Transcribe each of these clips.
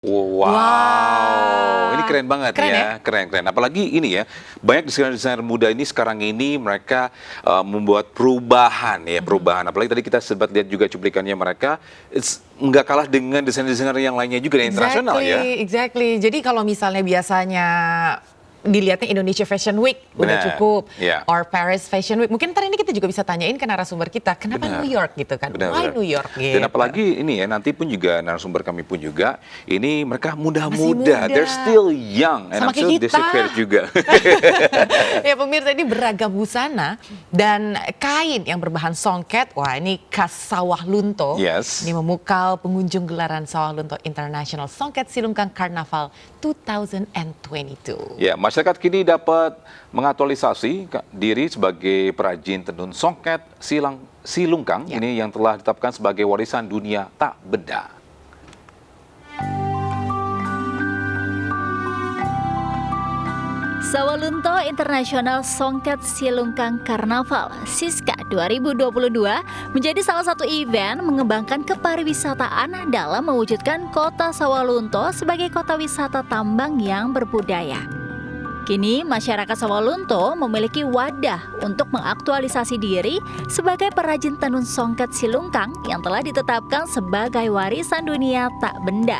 Wow, ini Wah, keren banget keren ya? ya, keren-keren. Apalagi ini ya, banyak desainer-desainer muda ini sekarang ini mereka membuat perubahan ya, perubahan. Apalagi tadi kita sempat lihat juga cuplikannya mereka, nggak kalah dengan desainer-desainer yang lainnya juga di internasional ya. Exactly, exactly. Jadi kalau misalnya biasanya dilihatnya Indonesia Fashion Week udah Benar, cukup, ya, or Paris Fashion Week. Mungkin ntar ini kita juga bisa tanyain ke narasumber kita, kenapa New benar. York gitu kan? Why Benar-benar. New York Dan gitu? apalagi ini ya, nanti pun juga narasumber kami pun juga, ini mereka Masih muda-muda, they're muda, still young, and sama I'm sure kayak they're kita. still creative juga. Ya pemirsa, ini beragam busana dan kain yang berbahan songket. Wah, ini khas Sawah Lunto. Yes. Ini memukau pengunjung gelaran Sawah Lunto International Songket Silungkang Carnaval 2022. Ya, masyarakat kini dapat mengaktualisasi diri sebagai perajin tenun songket silungkang Ya. ini yang telah ditetapkan sebagai warisan dunia tak benda. Sawalunto International Songket Silungkang Carnaval (SISKA) 2022 menjadi salah satu event mengembangkan kepariwisataan dalam mewujudkan kota Sawalunto sebagai kota wisata tambang yang berbudaya. Kini masyarakat Sawalunto memiliki wadah untuk mengaktualisasi diri sebagai perajin tenun songket silungkang yang telah ditetapkan sebagai warisan dunia tak benda.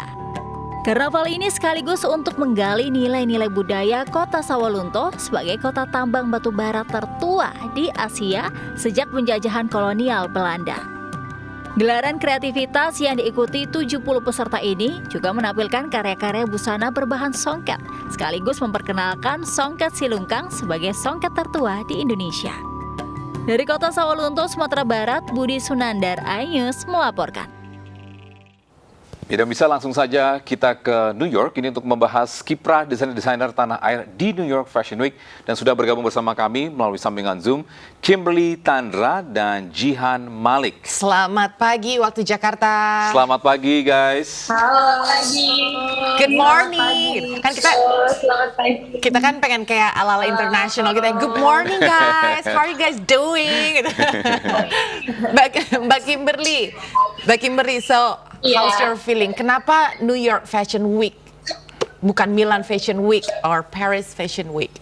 Karnaval ini sekaligus untuk menggali nilai-nilai budaya kota Sawalunto sebagai kota tambang batu bara tertua di Asia sejak penjajahan kolonial Belanda. Gelaran kreativitas yang diikuti 70 peserta ini juga menampilkan karya-karya busana berbahan songket, sekaligus memperkenalkan songket silungkang sebagai songket tertua di Indonesia. Dari kota Sawalunto, Sumatera Barat, Budi Sunandar, iNews melaporkan. Ya, dan bisa langsung saja kita ke New York ini untuk membahas kiprah desainer-desainer tanah air di New York Fashion Week. Dan sudah bergabung bersama kami melalui sambungan Zoom, Kimberly Tandra dan Jihan Malik. Selamat pagi waktu Jakarta. Selamat pagi guys. Halo pagi. Good morning. Kan Selamat pagi. kita kan pengen kayak ala-ala internasional kita. Good morning guys. How are you guys doing? Mbak Kimberly, so how's your feeling? Kenapa New York Fashion Week bukan Milan Fashion Week or Paris Fashion Week?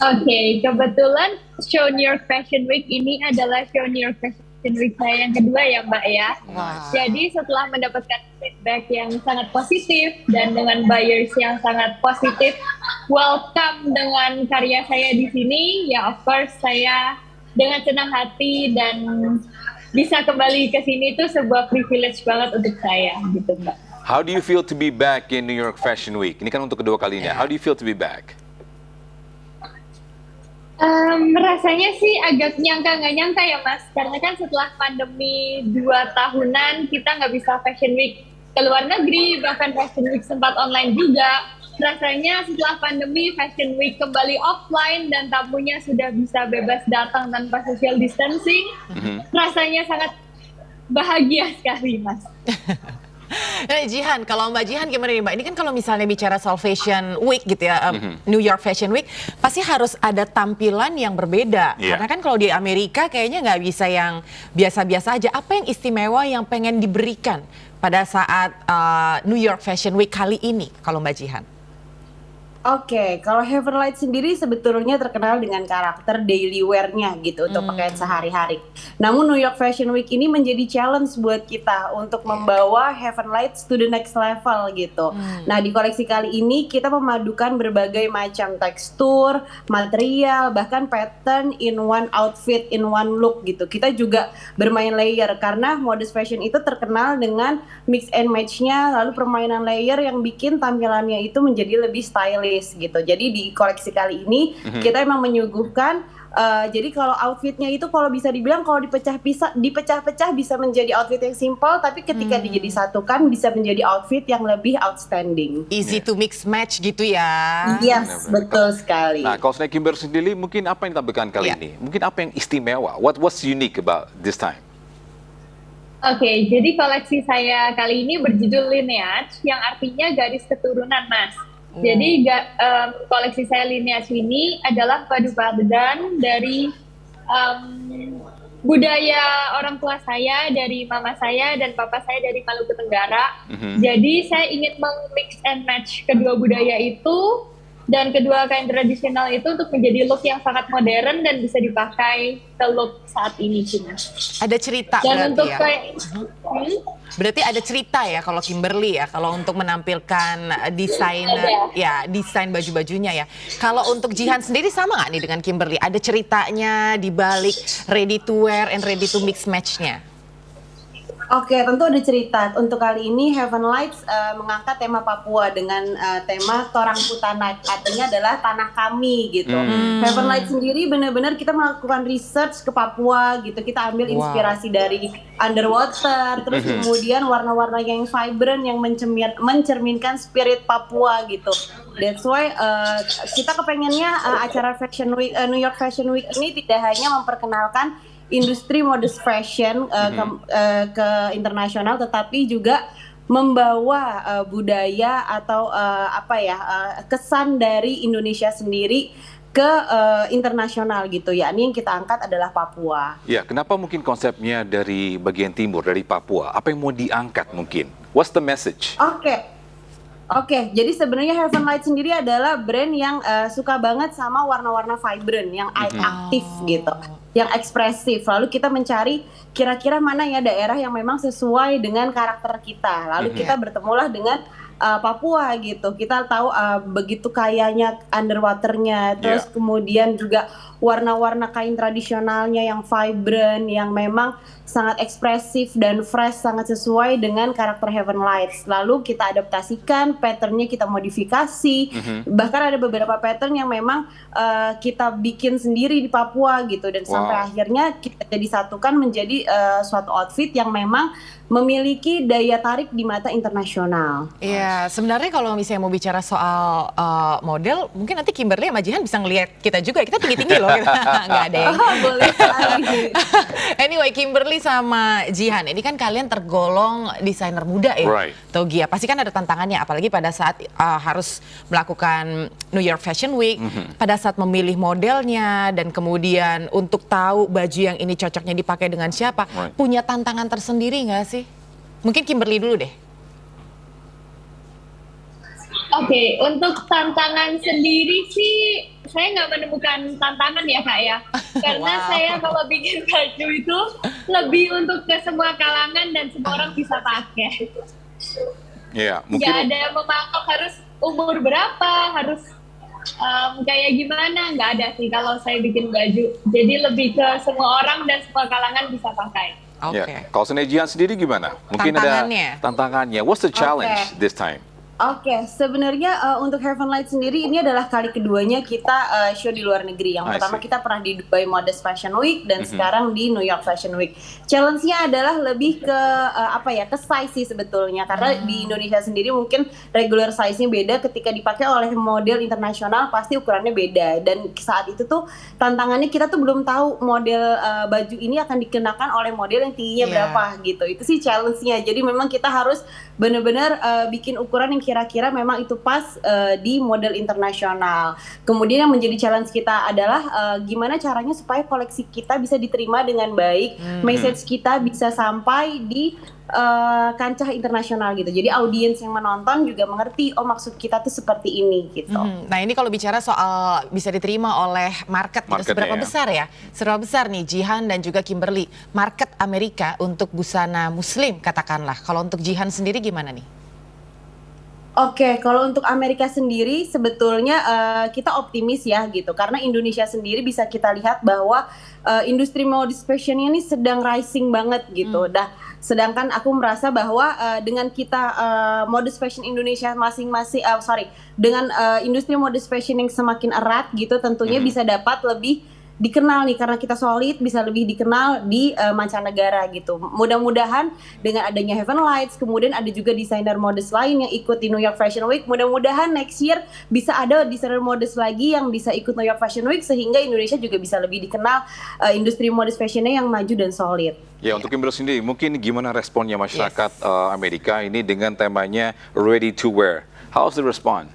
Oke, kebetulan show New York Fashion Week ini adalah show New York Fashion Week saya yang kedua ya Mbak ya. Wow. Jadi setelah mendapatkan feedback yang sangat positif dan dengan buyers yang sangat positif, welcome dengan karya saya di sini. Ya of course saya dengan senang hati dan bisa kembali ke sini itu sebuah privilege banget untuk saya gitu Mbak. How do you feel to be back in New York Fashion Week? Ini kan untuk kedua kalinya. How do you feel to be back? Rasanya sih agak nyangka nggak nyangka ya Mas, karena kan setelah pandemi 2 tahunan kita nggak bisa Fashion Week ke luar negeri, bahkan Fashion Week sempat online juga. Rasanya setelah pandemi Fashion Week kembali offline dan tamunya sudah bisa bebas datang tanpa social distancing, rasanya sangat bahagia sekali Mas. Jihan, kalau Mbak Jihan gimana nih Mbak? Ini kan kalau misalnya bicara soal Fashion Week gitu ya, New York Fashion Week, pasti harus ada tampilan yang berbeda. Yeah. Karena kan kalau di Amerika kayaknya nggak bisa yang biasa-biasa aja. Apa yang istimewa yang pengen diberikan pada saat New York Fashion Week kali ini, kalau Mbak Jihan? Oke, kalau Heaven Light sendiri sebetulnya terkenal dengan karakter daily wear-nya gitu untuk pakaian sehari-hari. Namun New York Fashion Week ini menjadi challenge buat kita untuk membawa Heaven Lights to the next level gitu. Nah, di koleksi kali ini kita memadukan berbagai macam tekstur, material, bahkan pattern in one outfit, in one look gitu. Kita juga bermain layer karena modest fashion itu terkenal dengan mix and match-nya, lalu permainan layer yang bikin tampilannya itu menjadi lebih stylish gitu. Jadi di koleksi kali ini kita emang menyuguhkan jadi kalau outfitnya itu kalau bisa dibilang kalau dipecah-pecah bisa menjadi outfit yang simple, tapi ketika dijadi satukan bisa menjadi outfit yang lebih outstanding. Easy to mix match gitu ya. Yes, betul sekali. Nah, kalau Snake Kimber sendiri mungkin apa yang ditampilkan kali Yeah. ini? Mungkin apa yang istimewa? What's unique about this time? Oke, jadi koleksi saya kali ini berjudul Lineage, yang artinya garis keturunan, Mas. Jadi koleksi saya Lineage ini adalah padu padan dari budaya orang tua saya dari mama saya dan papa saya dari Maluku Tenggara. Jadi saya ingin mix and match kedua budaya itu dan kedua kain tradisional itu untuk menjadi look yang sangat modern dan bisa dipakai ke look saat ini sih, Mas. Ada cerita Dan berarti untuk ya. kayak Berarti ada cerita ya kalau Kimberly ya, kalau untuk menampilkan desainer ya desain baju-bajunya ya. Kalau untuk Jihan sendiri sama nggak nih dengan Kimberly? Ada ceritanya di balik ready to wear and ready to mix match-nya? Oke, tentu ada cerita. Untuk kali ini Heaven Lights mengangkat tema Papua dengan tema Torang Putanak, artinya adalah tanah kami gitu. Heaven Lights sendiri benar-benar kita melakukan research ke Papua gitu. Kita ambil inspirasi dari underwater, terus kemudian warna-warna yang vibrant yang mencerminkan spirit Papua gitu. That's why kita kepengennya acara Fashion Week, New York Fashion Week ini tidak hanya memperkenalkan industri modest fashion ke internasional, tetapi juga membawa budaya atau kesan dari Indonesia sendiri ke internasional gitu ya. Ini yang kita angkat adalah Papua. Ya, kenapa mungkin konsepnya dari bagian timur, dari Papua? Apa yang mau diangkat mungkin? What's the message? Oke, jadi sebenarnya Heaven Light sendiri adalah brand yang suka banget sama warna-warna vibrant, yang aktif gitu, yang ekspresif. Lalu kita mencari kira-kira mana ya daerah yang memang sesuai dengan karakter kita. Lalu kita bertemulah dengan Papua gitu. Kita tahu begitu kayanya underwaternya, terus kemudian juga warna-warna kain tradisionalnya yang vibrant, yang memang sangat ekspresif dan fresh, sangat sesuai dengan karakter Heaven Lights. Lalu kita adaptasikan, patternnya kita modifikasi, bahkan ada beberapa pattern yang memang kita bikin sendiri di Papua gitu, dan sampai akhirnya kita jadi satukan menjadi suatu outfit yang memang memiliki daya tarik di mata internasional. Iya, sebenarnya kalau misalnya mau bicara soal model, mungkin nanti Kimberly sama Jihan bisa ngelihat kita juga. Kita tinggi-tinggi loh, kita nggak ada yang. Boleh sekali. Anyway, Kimberly sama Jihan, ini kan kalian tergolong desainer muda ya, Right. Togi ya. Pasti kan ada tantangannya, apalagi pada saat harus melakukan New York Fashion Week, pada saat memilih modelnya dan kemudian untuk tahu baju yang ini cocoknya dipakai dengan siapa, punya tantangan tersendiri nggak sih? Mungkin Kimberly dulu deh. Oke, untuk tantangan sendiri sih saya nggak menemukan tantangan ya Kak ya. Karena saya kalau bikin baju itu lebih untuk ke semua kalangan dan semua orang bisa pakai. Ya, Nggak mungkin ada yang mematok harus umur berapa, harus kayak gimana, nggak ada sih kalau saya bikin baju. Jadi lebih ke semua orang dan semua kalangan bisa pakai. Oke. ya. Kalau Jihan sendiri gimana? Mungkin Tantangannya. ada tantangannya. What's the challenge this time? Oke, sebenarnya untuk Heaven Light sendiri ini adalah kali keduanya kita show di luar negeri. Yang pertama kita pernah di Dubai Modest Fashion Week dan sekarang di New York Fashion Week. Challenge-nya adalah lebih ke ke size sih sebetulnya. Karena di Indonesia sendiri mungkin regular size-nya beda, ketika dipakai oleh model internasional pasti ukurannya beda. Dan saat itu tuh tantangannya kita tuh belum tahu model baju ini akan dikenakan oleh model yang tingginya berapa gitu. Itu sih challenge-nya. Jadi memang kita harus benar-benar bikin ukuran yang kira-kira memang itu pas di model internasional. Kemudian yang menjadi challenge kita adalah gimana caranya supaya koleksi kita bisa diterima dengan baik, message kita bisa sampai di kancah internasional gitu. Jadi audiens yang menonton juga mengerti, oh maksud kita tuh seperti ini gitu. Nah ini kalau bicara soal bisa diterima oleh market, gitu, seberapa besar ya? Seberapa besar nih Jihan dan juga Kimberly, market Amerika untuk busana muslim katakanlah. Kalau untuk Jihan sendiri gimana nih? Oke, kalau untuk Amerika sendiri sebetulnya kita optimis ya gitu, karena Indonesia sendiri bisa kita lihat bahwa industri modest fashion ini sedang rising banget gitu. Sedangkan aku merasa bahwa dengan kita modest fashion Indonesia dengan industri modest fashion yang semakin erat gitu, tentunya bisa dapat lebih dikenal nih, karena kita solid bisa lebih dikenal di mancanegara gitu. Mudah-mudahan dengan adanya Heaven Lights, kemudian ada juga desainer modest lain yang ikut di New York Fashion Week, mudah-mudahan next year bisa ada desainer modest lagi yang bisa ikut New York Fashion Week, sehingga Indonesia juga bisa lebih dikenal industri modest fashionnya yang maju dan solid. Ya, untuk Kimberly sendiri, mungkin gimana responnya masyarakat Amerika ini dengan temanya ready to wear? How's the response?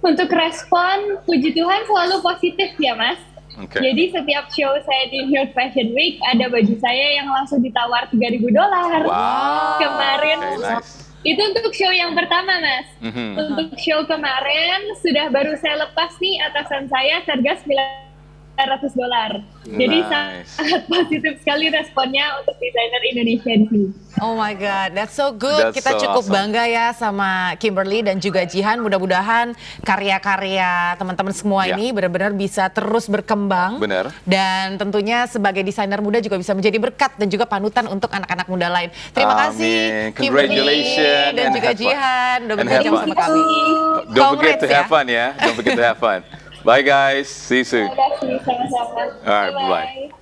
Untuk respon, puji Tuhan selalu positif ya Mas. Oke. Jadi setiap show saya di New York Fashion Week ada baju saya yang langsung ditawar $3.000. Wow. Kemarin Okay, nice. itu untuk show yang pertama, Mas. Mhm. Untuk show kemarin sudah baru saya lepas nih atasan saya harga $900. Jadi Nice. sangat positif sekali responnya untuk desainer Indonesia di sini. Oh my God, that's so good. That's Kita so cukup awesome. bangga ya sama Kimberly dan juga Jihan. Mudah-mudahan karya-karya teman-teman semua Ya. ini benar-benar bisa terus berkembang. Benar. Dan tentunya sebagai desainer muda juga bisa menjadi berkat dan juga panutan untuk anak-anak muda lain. Terima kasih Amin. Congratulations dan and juga have fun. Jihan udah And berbincang have sama fun. kami. Don't forget to Congrats have fun ya. Don't forget to have fun. Bye guys. See you soon. Terima kasih sama-sama. Alright, bye-bye. Bye-bye.